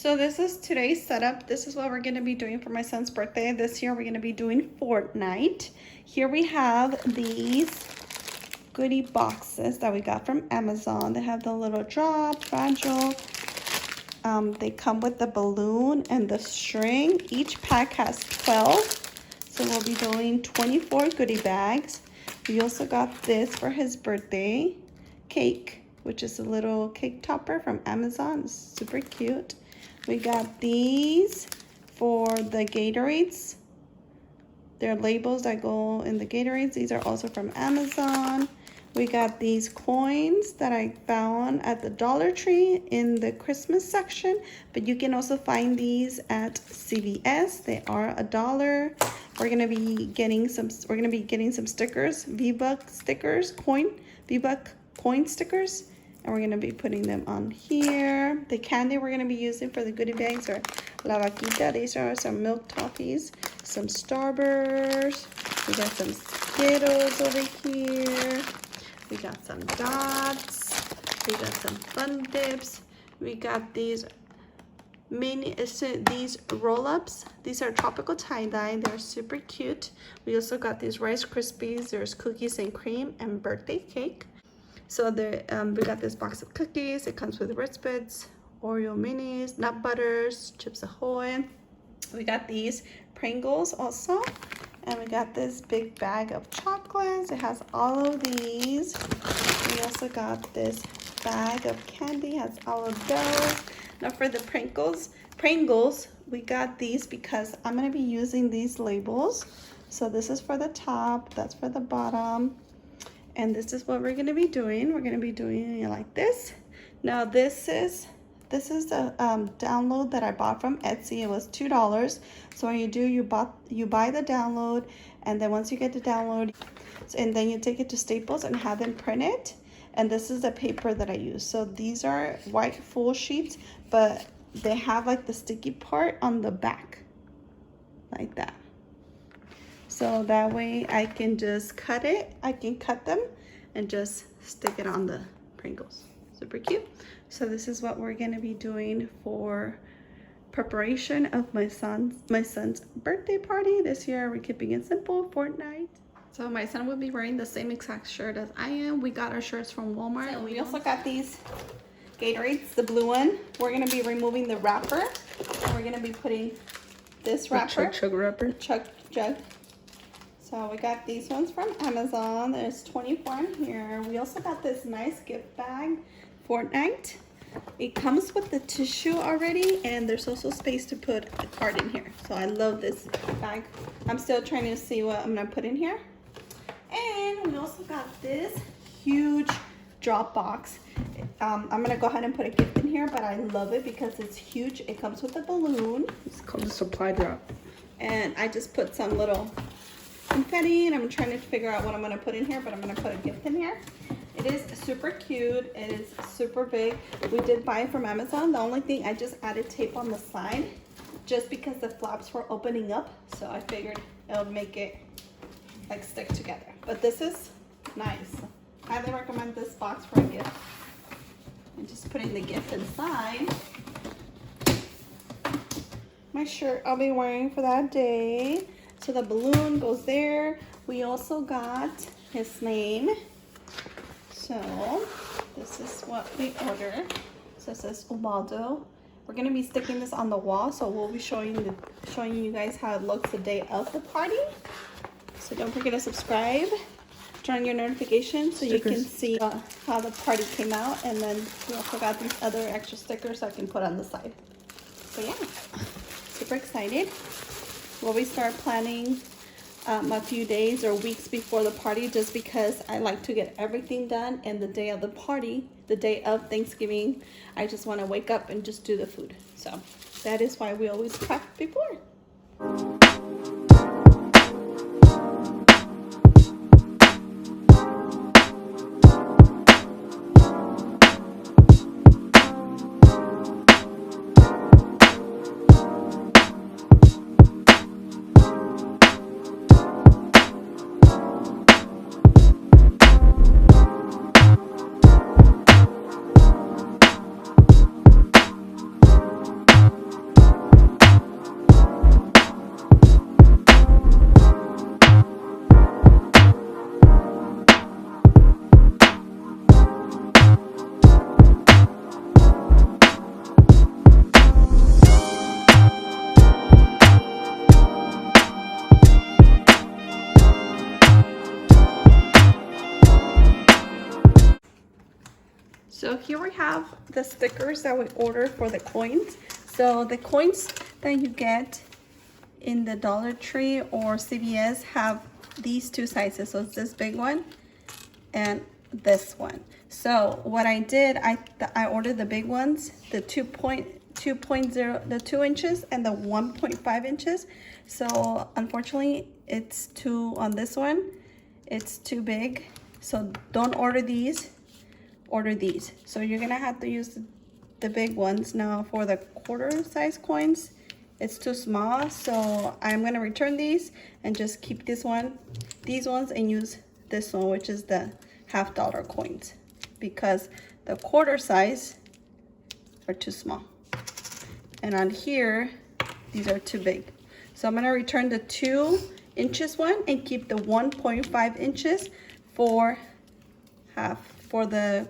So this is today's setup. This is what we're going to be doing for my son's birthday. This year we're going to be doing Fortnite. Here we have these goodie boxes that we got from Amazon. They have the little drop, fragile. They come with the balloon and the string. Each pack has 12. So we'll be doing 24 goodie bags. We also got this for his birthday cake, which is a little cake topper from Amazon. It's super cute. We got these for the Gatorades. They're labels that go in the Gatorades. These are also from Amazon. We got these coins that I found at the Dollar Tree in the Christmas section, but you can also find these at CVS. They are $1. We're gonna be getting some stickers, V-Buck stickers, V-Buck coin stickers. And we're going to be putting them on here. The candy we're going to be using for the goodie bags are La Vaquita. These are some milk toffees, some Starburst. We got some Skittles over here. We got some dots. We got some Fun Dips. We got these these roll-ups. These are tropical tie-dye. They're super cute. We also got these Rice Krispies. There's cookies and cream and birthday cake. So we got this box of cookies. It comes with Ritz Bits, Oreo minis, nut butters, Chips Ahoy. We got these Pringles also. And we got this big bag of chocolates. It has all of these. We also got this bag of candy. It has all of those. Now for the Pringles, we got these because I'm going to be using these labels. So this is for the top. That's for the bottom. And this is what we're going to be doing. We're going to be doing it like this. Now this is the download that I bought from Etsy. It was $2. So what you do, you buy the download, and then once you get the download, and then you take it to Staples and have them print it. And this is the paper that I use. So these are white full sheets, but they have like the sticky part on the back, like that. So that way I can just cut it. I can cut them and just stick it on the Pringles. Super cute. So this is what we're gonna be doing for preparation of my son's birthday party. This year we're keeping it simple, Fortnite. So my son will be wearing the same exact shirt as I am. We got our shirts from Walmart. So we also got these Gatorades, the blue one. We're gonna be removing the wrapper. And we're gonna be putting this wrapper. Chug wrapper. Chug jug. So we got these ones from Amazon. There's 24 in here. We also got this nice gift bag, Fortnite. It comes with the tissue already, and there's also space to put a card in here. So I love this bag. I'm still trying to see what I'm gonna put in here. And we also got this huge drop box. I'm gonna go ahead and put a gift in here, but I love it because it's huge. It comes with a balloon. It's called a supply drop. And I just put some little confetti, and I'm trying to figure out what I'm going to put in here, but I'm going to put a gift in here. It is super cute. It is super big. We did buy it from Amazon. The only thing, I just added tape on the side just because the flaps were opening up, so I figured it would make it like stick together. But this is nice. Highly recommend this box for a gift. And just putting the gift inside. My shirt I'll be wearing for that day. So the balloon goes there. We also got his name. So this is what we ordered. So it says Ubaldo. We're gonna be sticking this on the wall, so we'll be showing you guys how it looks the day of the party. So don't forget to subscribe, turn on your notifications so you can see how the party came out. And then we also got these other extra stickers I can put on the side. So yeah, super excited. We'll be start planning a few days or weeks before the party, just because I like to get everything done. And the day of the party, the day of Thanksgiving, I just want to wake up and just do the food. So that is why we always prep before. we have the stickers that we ordered for the coins. So the coins that you get in the Dollar Tree or CVS have these two sizes. So it's this big one and this one. So what I did, I ordered the big ones, the 2.0, the 2 inches and the 1.5 inches. So unfortunately it's too, on this one, it's too big. So don't order these, order these. So you're gonna have to use the big ones. Now for the quarter size coins, it's too small. So I'm gonna return these and just keep these ones and use this one, which is the $50 coins, because the quarter size are too small. And on here, these are too big. So I'm gonna return the 2 inches one and keep the 1.5 inches for the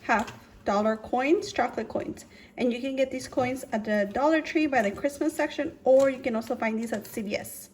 $50 coins, chocolate coins. And you can get these coins at the Dollar Tree by the Christmas section, or you can also find these at CVS.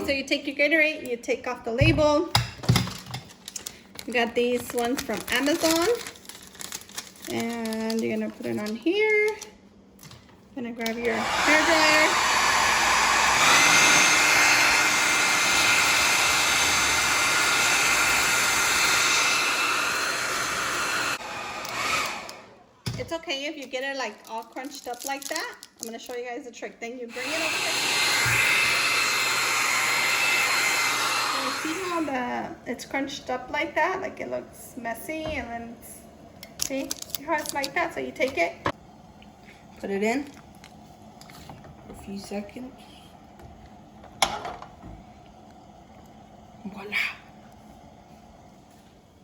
So you take your Gatorade, you take off the label. You got these ones from Amazon. And you're gonna put it on here. Gonna grab your hair dryer. It's okay if you get it like all crunched up like that. I'm gonna show you guys the trick. Then you bring it over here. See how it's crunched up like that? Like it looks messy, and then see how it's like that? So you take it, put it in A few seconds. Voila.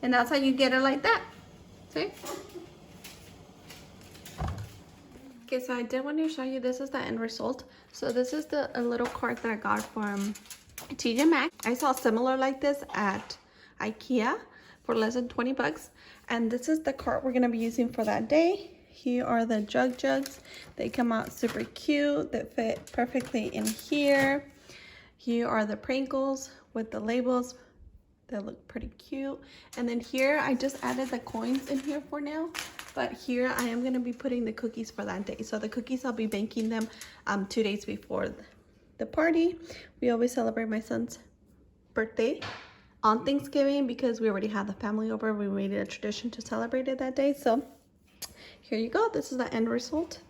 and that's how you get it like that. See? Okay, so I did want to show you, this is the end result. So this is a little card that I got from TJ Maxx. I saw similar like this at IKEA for less than 20 bucks. And this is the cart we're gonna be using for that day. Here are the jugs. They come out super cute. They fit perfectly in here. Here are the Pringles with the labels. They look pretty cute. And then here, I just added the coins in here for now. But here, I am gonna be putting the cookies for that day. So the cookies, I'll be baking them 2 days before the party. We always celebrate my son's birthday on Thanksgiving because we already had the family over. We made it a tradition to celebrate it that day. So here you go. This is the end result.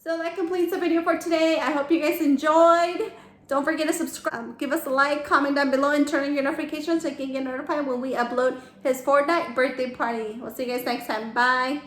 So that completes the video for today. I hope you guys enjoyed. Don't forget to subscribe, give us a like, comment down below, and turn on your notifications so you can get notified when we upload his Fortnite birthday party. We'll see you guys next time. Bye.